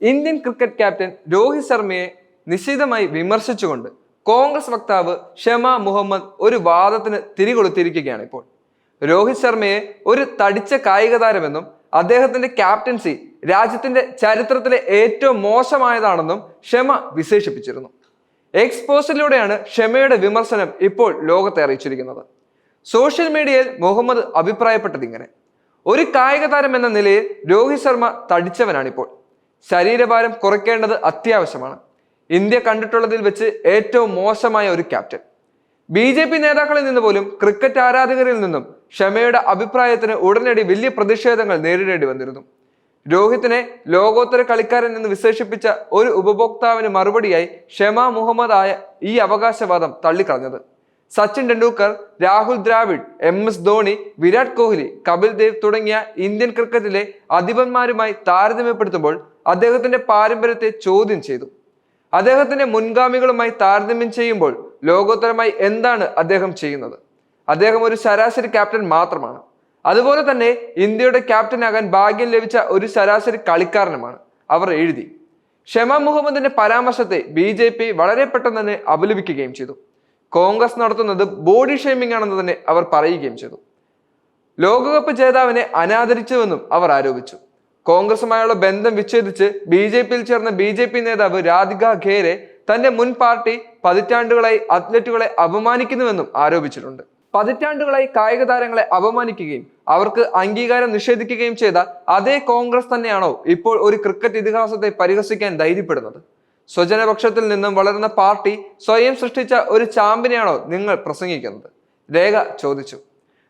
Indian cricket captain Rohit ശർമ്മയെ നിശിതമായി വിമർശിച്ചുകൊണ്ട് കോൺഗ്രസ് വക്താവ് ഷമ മുഹമ്മദ് ഒരു വാദത്തിന് തിരികൊളുത്തിയിരിക്കുകയാണ് ഇപ്പോൾ. രോഹിത് ശർമ്മയെ ഒരു തടിച്ച കായിക താരമെന്നും അദ്ദേഹത്തിന്റെ ക്യാപ്റ്റൻസി രാജ്യത്തിന്റെ ചരിത്രത്തിലെ ഏറ്റവും മോശമായതാണെന്നും ഷമ വിശേഷിപ്പിച്ചിരുന്നു. എക്സ് പോസ്റ്റിലൂടെയാണ് ഷമയുടെ വിമർശനം ഇപ്പോൾ ലോകത്തെ അറിയിച്ചിരിക്കുന്നത്. സോഷ്യൽ മീഡിയയിൽ മുഹമ്മദ് അഭിപ്രായപ്പെട്ടത് ഇങ്ങനെ: ഒരു കായിക താരം എന്ന നിലയിൽ രോഹിത് ശർമ്മ തടിച്ചവനാണിപ്പോൾ. ശരീരഭാരം കുറയ്ക്കേണ്ടത് അത്യാവശ്യമാണ്. ഇന്ത്യ കണ്ടിട്ടുള്ളതിൽ വെച്ച് ഏറ്റവും മോശമായ ഒരു ക്യാപ്റ്റൻ. BJP നേതാക്കളിൽ നിന്ന് പോലും ക്രിക്കറ്റ് ആരാധകരിൽ നിന്നും ഷമയുടെ അഭിപ്രായത്തിന് ഉടനടി വലിയ പ്രതിഷേധങ്ങൾ നേരിടേണ്ടി വന്നിരുന്നു. രോഹിത്തിനെ ലോകോത്തര കളിക്കാരൻ എന്ന് വിശേഷിപ്പിച്ച ഒരു ഉപഭോക്താവിന് മറുപടിയായി ഷമ മുഹമ്മദ് ആയ ഈ അവകാശവാദം തള്ളിക്കളഞ്ഞത്. സച്ചിൻ ടെണ്ടുൽക്കർ, രാഹുൽ ദ്രാവിഡ്, MS ധോണി, വിരാട് കോഹ്ലി, കപിൽ ദേവ് തുടങ്ങിയ ഇന്ത്യൻ ക്രിക്കറ്റിലെ അധിപന്മാരുമായി താരതമ്യപ്പെടുത്തുമ്പോൾ അദ്ദേഹത്തിന്റെ പാരമ്പര്യത്തെ ചോദ്യം ചെയ്തു. അദ്ദേഹത്തിന്റെ മുൻഗാമികളുമായി താരതമ്യം ചെയ്യുമ്പോൾ ലോകോത്തരമായി എന്താണ് അദ്ദേഹം ചെയ്യുന്നത്? അദ്ദേഹം ഒരു ശരാശരി ക്യാപ്റ്റൻ മാത്രമാണ്. അതുപോലെ തന്നെ ഇന്ത്യയുടെ ക്യാപ്റ്റനാകാൻ ഭാഗ്യം ലഭിച്ച ഒരു ശരാശരി കളിക്കാരനുമാണ്, അവർ എഴുതി. ഷമ മുഹമ്മദിന്റെ പരാമർശത്തെ BJP വളരെ പെട്ടെന്ന് തന്നെ അപലപിക്കുകയും ചെയ്തു. കോൺഗ്രസ് നടത്തുന്നത് ബോഡി ഷേമിംഗ് ആണെന്ന് തന്നെ അവർ പറയുകയും ചെയ്തു. ലോകകപ്പ് ജേതാവിനെ അനാദരിച്ചുവെന്നും അവർ ആരോപിച്ചു. കോൺഗ്രസുമായുള്ള ബന്ധം വിച്ഛേദിച്ച് BJPയിൽ ചേർന്ന BJP നേതാവ് രാധിക ഖേരെ തന്റെ മുൻ പാർട്ടി പതിറ്റാണ്ടുകളായി അത്ലറ്റുകളെ അപമാനിക്കുന്നുവെന്നും ആരോപിച്ചിട്ടുണ്ട്. പതിറ്റാണ്ടുകളായി കായിക താരങ്ങളെ അപമാനിക്കുകയും അവർക്ക് അംഗീകാരം നിഷേധിക്കുകയും ചെയ്ത അതേ കോൺഗ്രസ് തന്നെയാണോ ഇപ്പോൾ ഒരു ക്രിക്കറ്റ് ഇതിഹാസത്തെ പരിഹസിക്കാൻ ധൈര്യപ്പെടുന്നത്? സ്വജനപക്ഷത്തിൽ നിന്നും വളരുന്ന പാർട്ടി സ്വയം സൃഷ്ടിച്ച ഒരു ചാമ്പ്യനെയാണോ നിങ്ങൾ പ്രസംഗിക്കുന്നത്? രേഖ ചോദിച്ചു.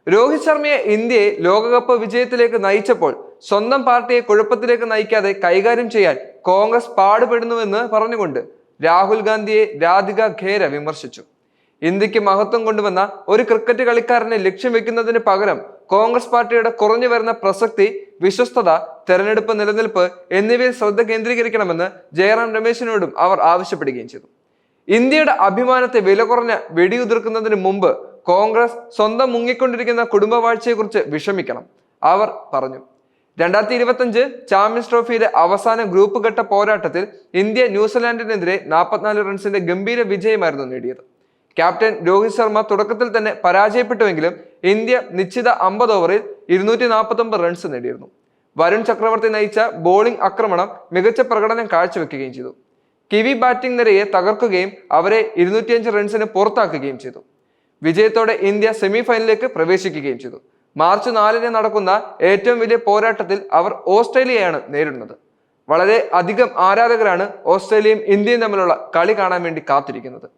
രോഹിത് ശർമ്മയെ ഇന്ത്യയെ ലോകകപ്പ് വിജയത്തിലേക്ക് നയിച്ചപ്പോൾ സ്വന്തം പാർട്ടിയെ കുഴപ്പത്തിലേക്ക് നയിക്കാതെ കൈകാര്യം ചെയ്യാൻ കോൺഗ്രസ് പാടുപെടുന്നുവെന്ന് പറഞ്ഞുകൊണ്ട് രാഹുൽ ഗാന്ധിയെ രാധിക ഖേര വിമർശിച്ചു. ഇന്ത്യക്ക് മഹത്വം കൊണ്ടുവന്ന ഒരു ക്രിക്കറ്റ് കളിക്കാരനെ ലക്ഷ്യം വെക്കുന്നതിന് പകരം കോൺഗ്രസ് പാർട്ടിയുടെ കുറഞ്ഞു വരുന്ന പ്രസക്തി, വിശ്വസ്തത, തെരഞ്ഞെടുപ്പ് നിലനിൽപ്പ് എന്നിവയിൽ ശ്രദ്ധ കേന്ദ്രീകരിക്കണമെന്ന് ജയറാം രമേശിനോടും അവർ ആവശ്യപ്പെടുകയും ചെയ്തു. ഇന്ത്യയുടെ അഭിമാനത്തെ വില കുറഞ്ഞ വെടിയുതിർക്കുന്നതിന് മുമ്പ് കോൺഗ്രസ് സ്വന്തം മുങ്ങിക്കൊണ്ടിരിക്കുന്ന കുടുംബവാഴ്ചയെക്കുറിച്ച് വിഷമിക്കണം, അവർ പറഞ്ഞു. 2025 ചാമ്പ്യൻസ് ട്രോഫിയിലെ അവസാന ഗ്രൂപ്പ് ഘട്ട പോരാട്ടത്തിൽ ഇന്ത്യ ന്യൂസിലാൻഡിനെതിരെ 44 റൺസിന്റെ ഗംഭീര വിജയമായിരുന്നു നേടിയത്. ക്യാപ്റ്റൻ രോഹിത് ശർമ്മ തുടക്കത്തിൽ തന്നെ പരാജയപ്പെട്ടുവെങ്കിലും ഇന്ത്യ നിശ്ചിത 50 ഓവറിൽ 249 റൺസ് നേടിയിരുന്നു. വരുൺ ചക്രവർത്തി നയിച്ച ബോളിംഗ് ആക്രമണം മികച്ച പ്രകടനം കാഴ്ചവെക്കുകയും ചെയ്തു. കിവി ബാറ്റിംഗ് നിരയെ തകർക്കുകയും അവരെ 205 റൺസിന് പുറത്താക്കുകയും ചെയ്തു. വിജയത്തോടെ ഇന്ത്യ സെമി ഫൈനലിലേക്ക് പ്രവേശിക്കുകയും ചെയ്തു. മാർച്ച് 4 നടക്കുന്ന ഏറ്റവും വലിയ പോരാട്ടത്തിൽ അവർ ഓസ്ട്രേലിയയാണ് നേരിടുന്നത്. വളരെ അധികം ആരാധകരാണ് ഓസ്ട്രേലിയയും ഇന്ത്യയും തമ്മിലുള്ള കളി കാണാൻ വേണ്ടി കാത്തിരിക്കുന്നത്.